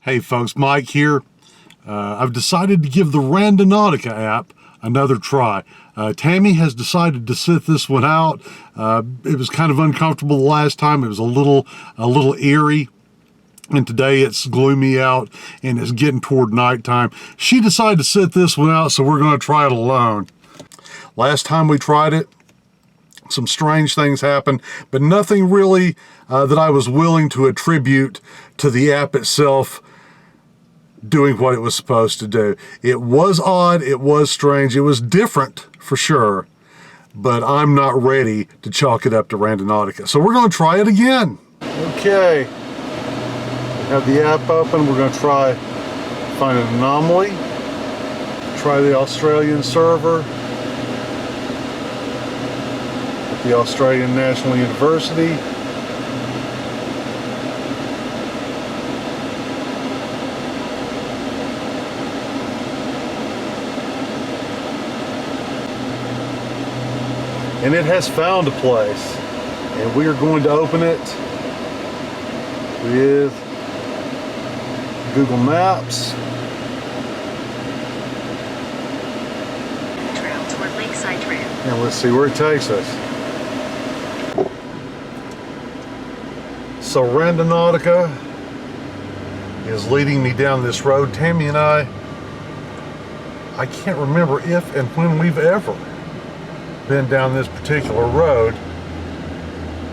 Hey folks, Mike here. I've decided to give the Randonautica app another try. Tammy has decided to sit this one out. It was kind of uncomfortable the last time. It was a little eerie. And today it's gloomy out and it's getting toward nighttime. She decided to sit this one out, so we're going to try it alone. Last time we tried it, some strange things happened, but nothing really that I was willing to attribute to the app itself doing what it was supposed to do. It was odd, it was strange, it was different for sure, but I'm not ready to chalk it up to Randonautica. So we're going to try it again. Okay, have the app open. We're going to try find an anomaly, try the Australian server at the Australian National University. And it has found a place, and we are going to open it with Google Maps. Trail toward Lakeside Trail. And let's see where it takes us. So Randonautica is leading me down this road. Tammy and I can't remember if and when we've ever been down this particular road,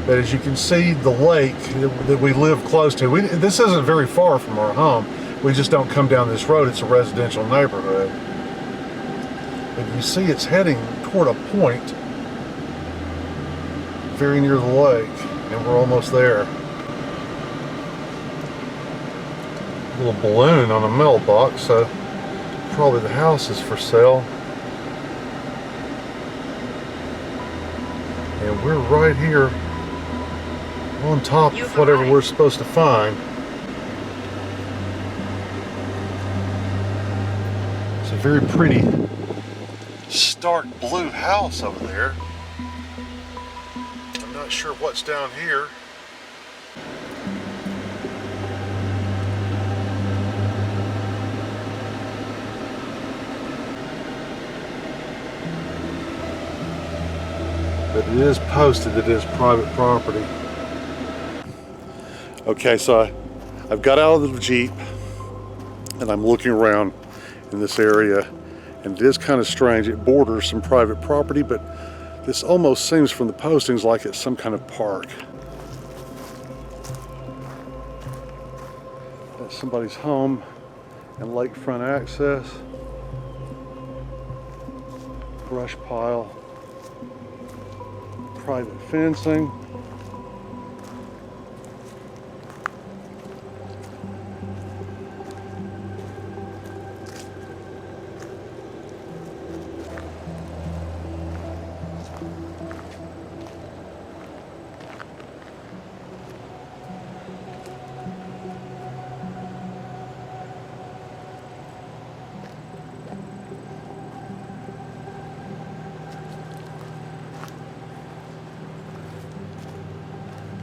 but as you can see, the lake that we live close to, this isn't very far from our home. We just don't come down this road. It's a residential neighborhood, but you see it's heading toward a point very near the lake, and we're almost there. A little balloon on a mailbox, so probably the house is for sale. And we're right here on top of whatever we're supposed to find. It's a very pretty, stark blue house over there. I'm not sure what's down here. But it is posted that it is private property. Okay, so I've got out of the Jeep and I'm looking around in this area, and it is kind of strange. It borders some private property, but this almost seems from the postings like it's some kind of park. That's somebody's home and lakefront access. Brush pile. Private fencing.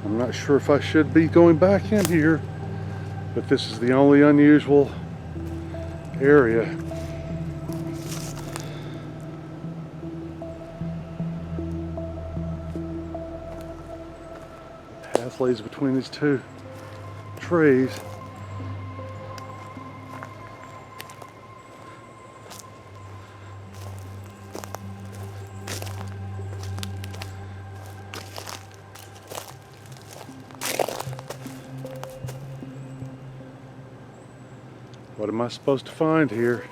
I'm not sure if I should be going back in here, but this is the only unusual area. The path leads between these two trees. What am I supposed to find here?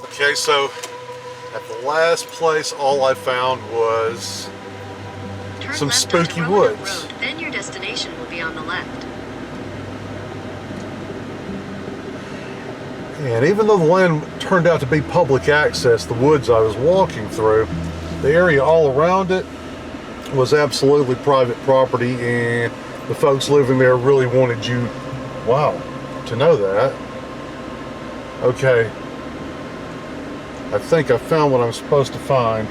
Okay, so at the last place, all I found was some spooky woods. Road, then your destination will be on the left. And even though the land turned out to be public access, the woods I was walking through, the area all around it was absolutely private property, and the folks living there really wanted you, wow, to know that. Okay, I think I found what I'm supposed to find.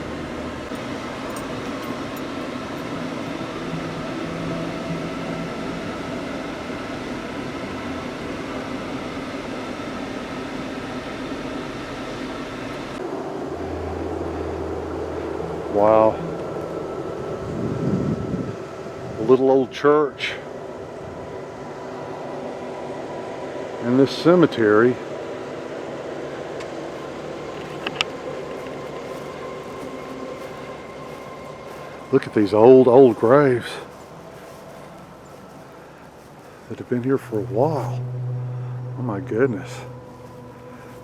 Wow. A little old church. And this cemetery. Look at these old graves that have been here for a while. Oh my goodness.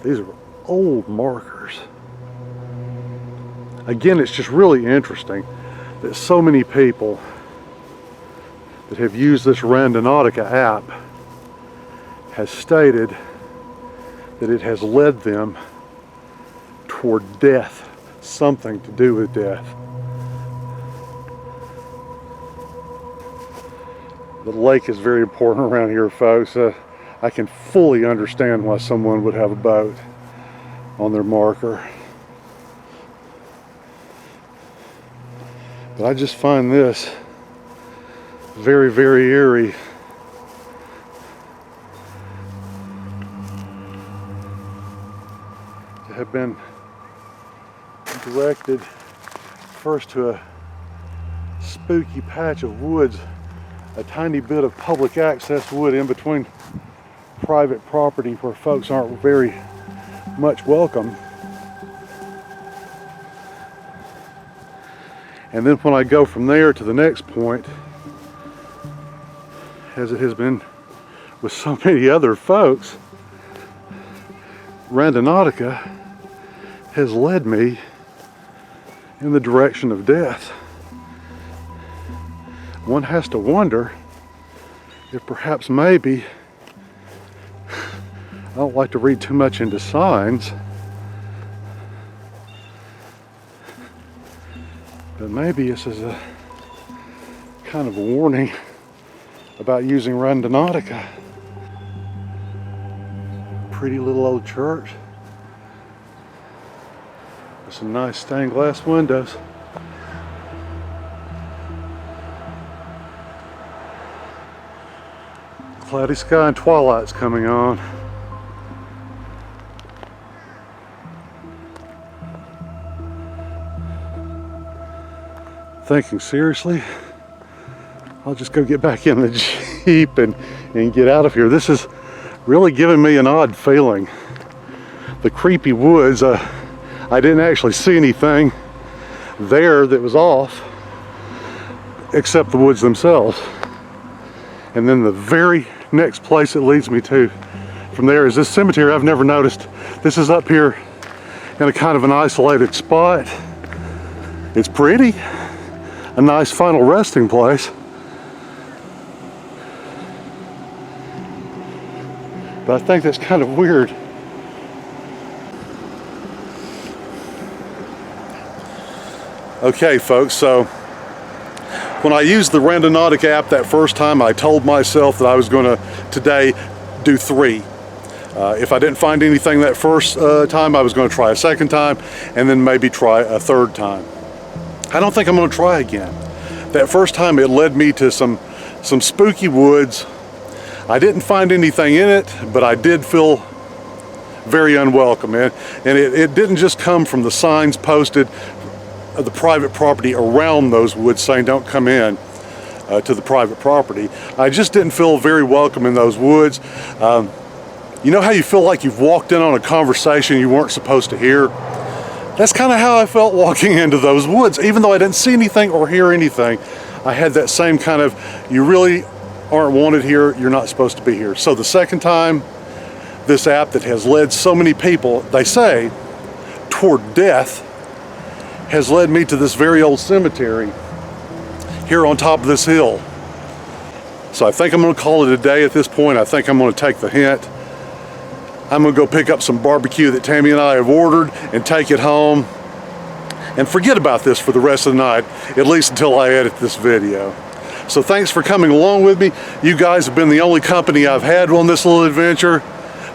These are old markers. Again, it's just really interesting that so many people that have used this Randonautica app has stated that it has led them toward death, something to do with death. The lake is very important around here, folks. I can fully understand why someone would have a boat on their marker. But I just find this very, very eerie. To have been directed first to a spooky patch of woods, a tiny bit of public access wood in between private property where folks aren't very much welcome. And then when I go from there to the next point, as it has been with so many other folks, Randonautica has led me in the direction of death. One has to wonder if perhaps maybe, I don't like to read too much into signs, but maybe this is a kind of a warning about using Randonautica. Pretty little old church with some nice stained glass windows. Cloudy sky and twilight's coming on. Thinking seriously, I'll just go get back in the Jeep and get out of here. This is really giving me an odd feeling. The creepy woods, I didn't actually see anything there that was off except the woods themselves. And then the very next place it leads me to from there is this cemetery I've never noticed. This is up here in a kind of an isolated spot. It's pretty, a nice final resting place. But I think that's kind of weird. Okay, folks, so when I used the Randonautica app that first time, I told myself that I was going to today do 3. If I didn't find anything that first time, I was going to try a second time and then maybe try a third time. I don't think I'm going to try again. That first time it led me to some spooky woods. I didn't find anything in it, but I did feel very unwelcome. And it didn't just come from the signs posted of the private property around those woods saying don't come in to the private property. I just didn't feel very welcome in those woods. You know how you feel like you've walked in on a conversation you weren't supposed to hear? That's kind of how I felt walking into those woods. Even though I didn't see anything or hear anything, I had that same kind of, you really aren't wanted here, you're not supposed to be here. So the second time, this app that has led so many people, they say, toward death, has led me to this very old cemetery here on top of this hill. So I think I'm going to call it a day at this point. I think I'm going to take the hint. I'm going to go pick up some barbecue that Tammy and I have ordered and take it home and forget about this for the rest of the night, at least until I edit this video. So thanks for coming along with me. You guys have been the only company I've had on this little adventure.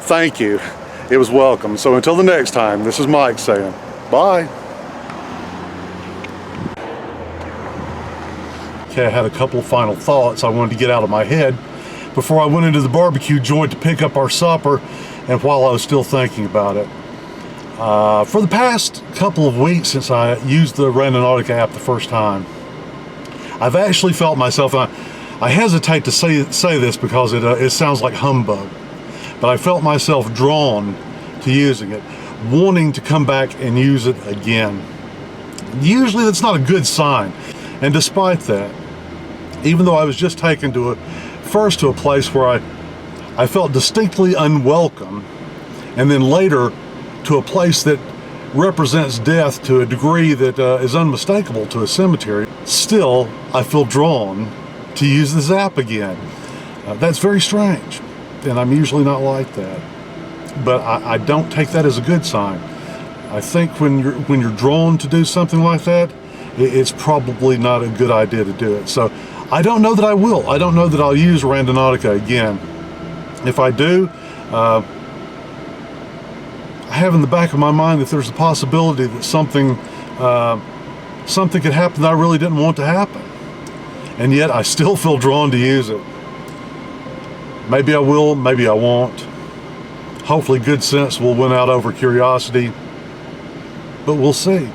Thank you. It was welcome. So until the next time, this is Mike saying bye. Okay, I had a couple of final thoughts I wanted to get out of my head before I went into the barbecue joint to pick up our supper, and while I was still thinking about it. For the past couple of weeks since I used the Randonautica app the first time, I've actually felt myself, and I hesitate to say this because it sounds like humbug, but I felt myself drawn to using it, wanting to come back and use it again. Usually that's not a good sign, and despite that, even though I was just taken first to a place where I felt distinctly unwelcome, and then later to a place that represents death to a degree that is unmistakable to a cemetery, still I feel drawn to use this app again. That's very strange, and I'm usually not like that, but I don't take that as a good sign. I think when you're drawn to do something like that, it's probably not a good idea to do it. So I don't know that I will. I don't know that I'll use Randonautica again. If I do, I have in the back of my mind that there's a possibility that something could happen that I really didn't want to happen. And yet I still feel drawn to use it. Maybe I will, maybe I won't. Hopefully good sense will win out over curiosity, but we'll see.